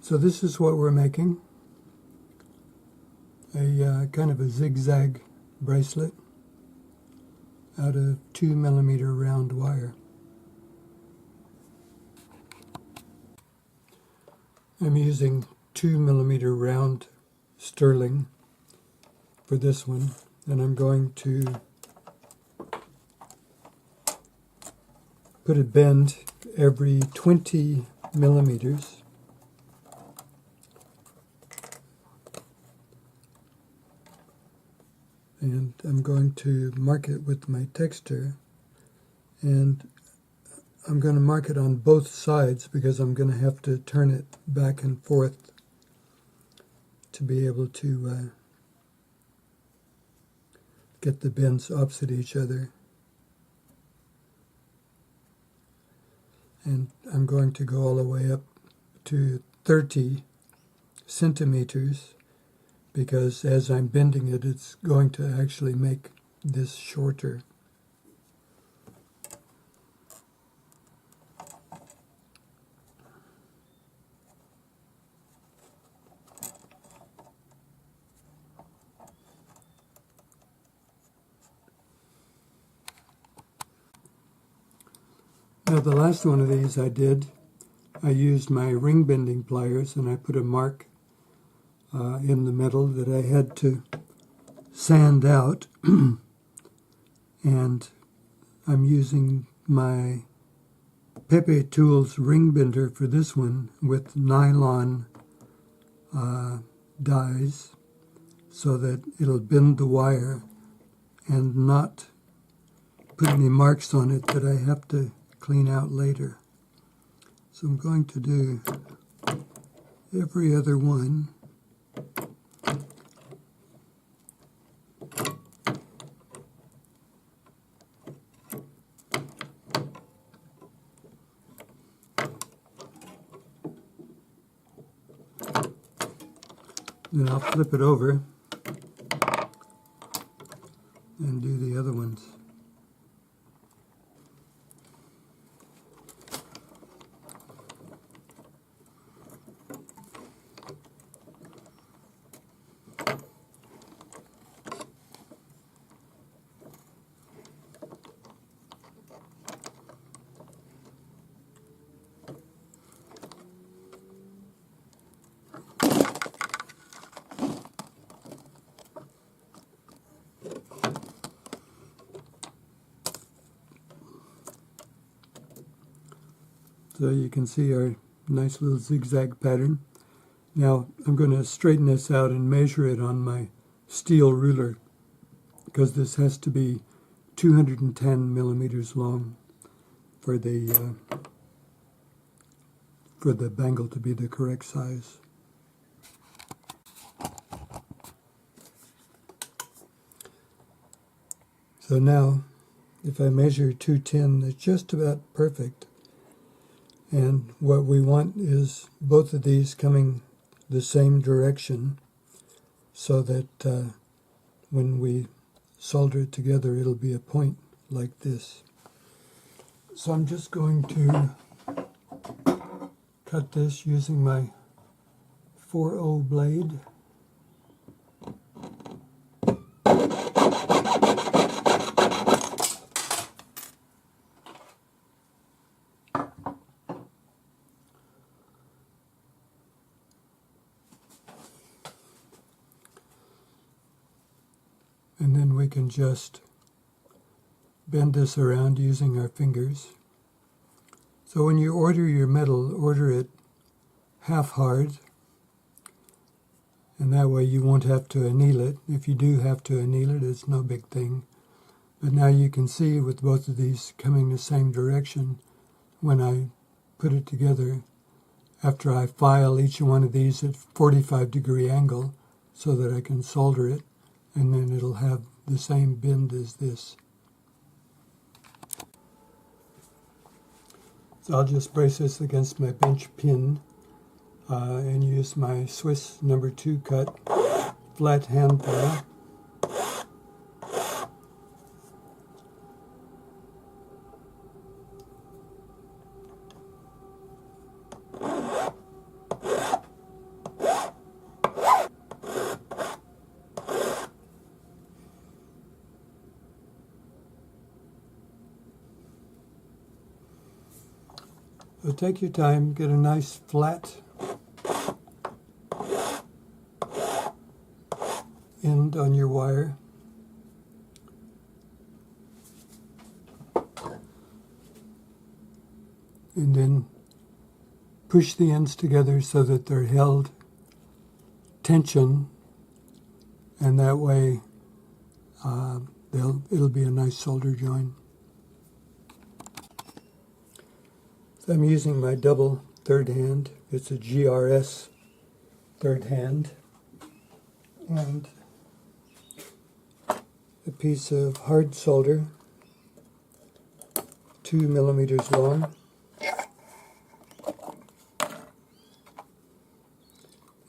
So this is what we're making, a kind of a zigzag bracelet out of 2mm round wire. I'm using 2mm round sterling for this one, and I'm going to put a bend every 20 millimeters. And I'm going to mark it with my texture, and I'm going to mark it on both sides because I'm going to have to turn it back and forth to be able to get the bends opposite each other. And I'm going to go all the way up to 30 centimeters because as I'm bending it, it's going to actually make this shorter. Now the last one of these I used my ring bending pliers and I put a mark in the metal that I had to sand out and I'm using my Pepe Tools ring bender for this one with nylon dies so that it'll bend the wire and not put any marks on it that I have to clean out later. So I'm going to do every other one. Then I'll flip it over and do the other ones. So you can see our nice little zigzag pattern. Now I'm going to straighten this out and measure it on my steel ruler because this has to be 210 millimeters long for the bangle to be the correct size. So now if I measure 210, it's just about perfect. And what we want is both of these coming the same direction so that when we solder it together, it'll be a point like this. So I'm just going to cut this using my 4/0 blade. And then we can just bend this around using our fingers. So when you order your metal, order it half hard, and that way you won't have to anneal it. If you do have to anneal it, it's no big thing. But now you can see with both of these coming the same direction, when I put it together, after I file each one of these at 45-degree angle so that I can solder it, and then it'll have the same bend as this. So I'll just brace this against my bench pin and use my Swiss No. 2 cut flat hand file. So take your time, get a nice flat end on your wire. And then push the ends together so that they're held tension, and that way it'll be a nice solder join. So I'm using my double third hand. It's a GRS third hand, and a piece of hard solder, 2 millimeters long.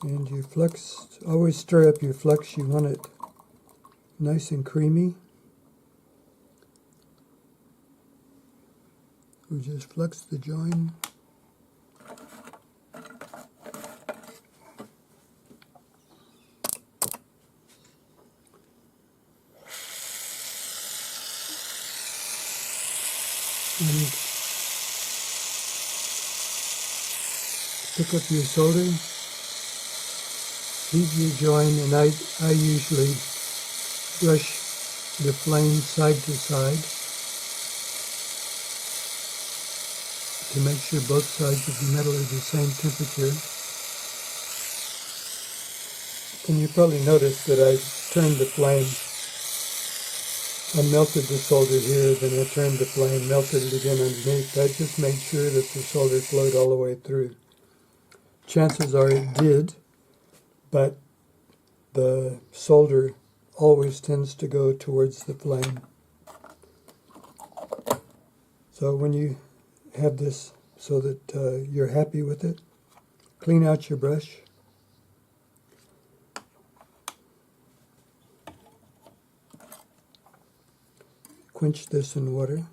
And your flux, always stir up your flux, you want it nice and creamy. We just flux the join. And pick up your solder, heat your join, and I usually brush the flame side to side to make sure both sides of the metal are the same temperature. And you probably noticed that I turned the flame. I melted the solder here, then I turned the flame, melted it again underneath. I just made sure that the solder flowed all the way through. Chances are it did, but the solder always tends to go towards the flame. So when you have this so that you're happy with it, clean out your brush. Quench this in water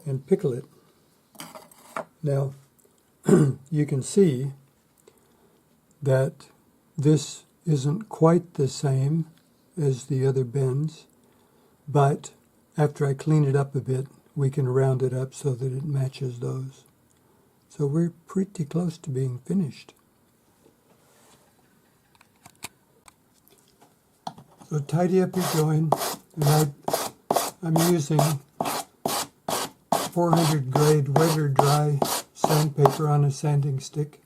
and pickle it. Now, you can see that this isn't quite the same as the other bends, but after I clean it up a bit, we can round it up so that it matches those. So we're pretty close to being finished. So tidy up your join, and I'm using 400 grade wet or dry sandpaper on a sanding stick.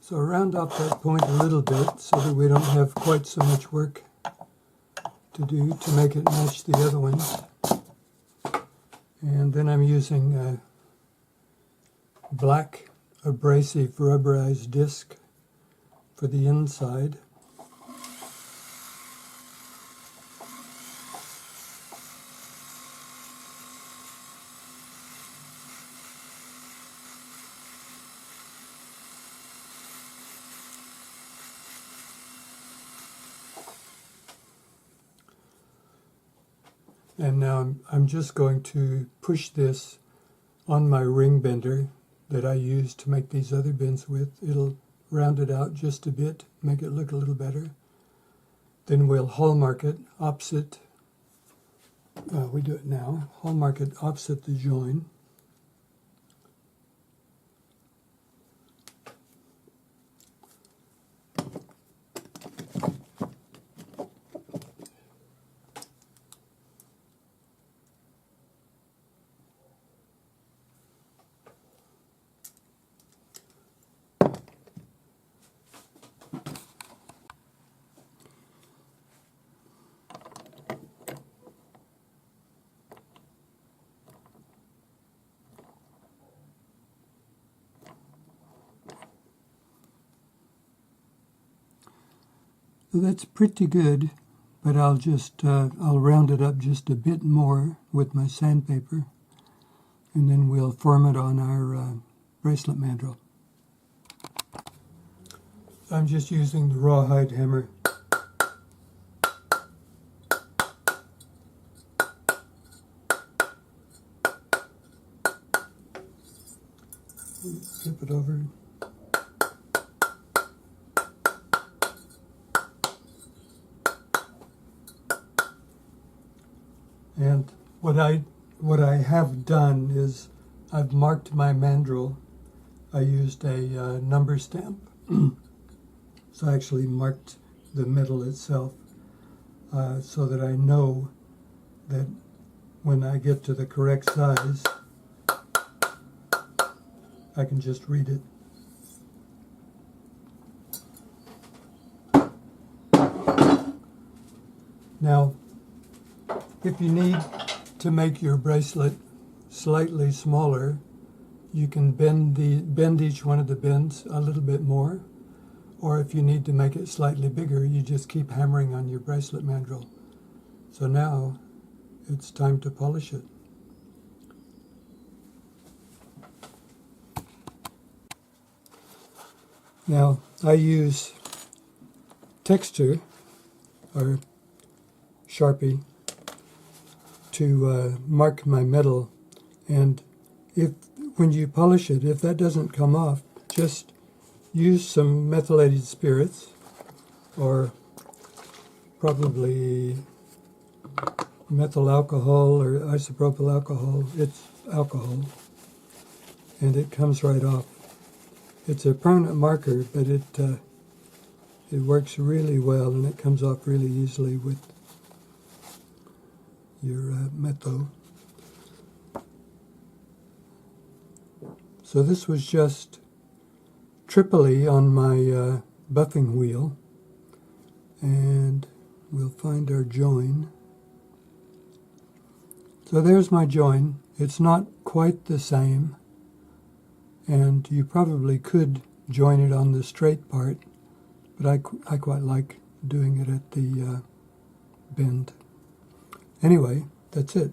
So round off that point a little bit so that we don't have quite so much work to do to make it match the other ones. And then I'm using a black abrasive rubberized disc for the inside. And now I'm just going to push this on my ring bender that I use to make these other bends with. It'll round it out just a bit, make it look a little better. Then we'll hallmark it opposite, we do it now, hallmark it opposite the join. So that's pretty good, but I'll round it up just a bit more with my sandpaper, and then we'll form it on our bracelet mandrel. I'm just using the rawhide hammer. flip it over. And what I have done is I've marked my mandrel. I used a number stamp. So I actually marked the middle itself so that I know that when I get to the correct size, I can just read it. Now, if you need to make your bracelet slightly smaller, you can bend each one of the bends a little bit more. Or if you need to make it slightly bigger, you just keep hammering on your bracelet mandrel. So now it's time to polish it. Now I use texture or Sharpie to mark my metal, and when you polish it, if that doesn't come off, just use some methylated spirits, or probably methyl alcohol or isopropyl alcohol. It's alcohol, and it comes right off. It's a permanent marker, but it works really well, and it comes off really easily with your metho. So this was just Tripoli on my buffing wheel, and we'll find our join. So there's my join. It's not quite the same, and you probably could join it on the straight part, but I quite like doing it at the bend. Anyway, that's it.